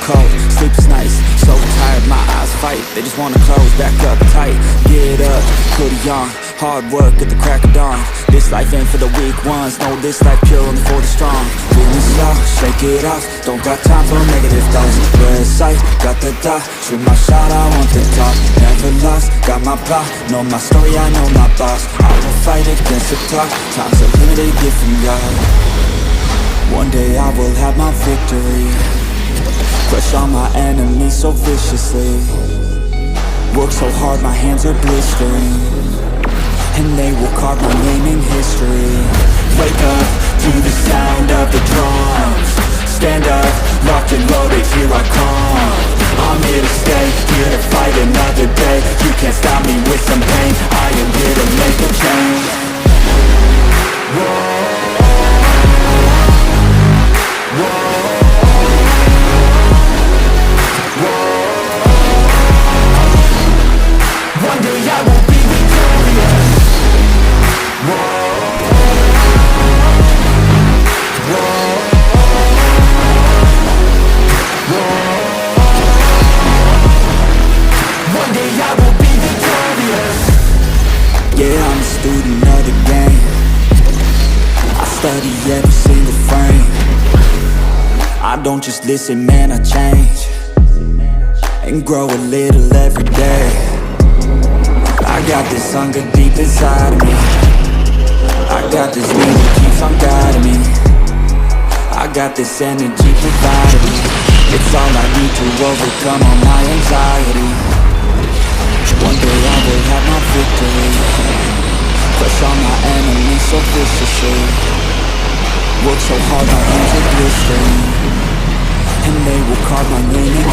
cold, sleep is nice. So tired, my eyes fight, they just wanna close back up tight. Get up, hoodie on, hard work at the crack of dawn. This life ain't for the weak ones, no, this life pure only for the strong. Feeling slow, shake it off, don't got time for negative thoughts. Red sight, got the dot, shoot my shot, I want the top. Never lost, got my plot, know my story, I know my boss. I will fight against the clock, time's a limited gift from God. One day I will have my victory, crush all my enemies so viciously. Work so hard, my hands are blistering, and they will carve my name in history. Wake up to the sound of the drums, stand up, locked and loaded, here I come. I'm here to stay, here to fight another day. You can't stop me with some pain, I am here to make a change. Whoa. One day I will be victorious. One day I will be victorious. Yeah, I'm a student of the game. I study every single frame. I don't just listen, man, I change and grow a little every day. I got this hunger deep inside of me, I got this need that keeps on guiding me, I got this energy providing me. It's all I need to overcome all my anxiety. One day I will have my victory, crush all my enemies so viciously. Work so hard, my hands are blistering, and they will carve my name in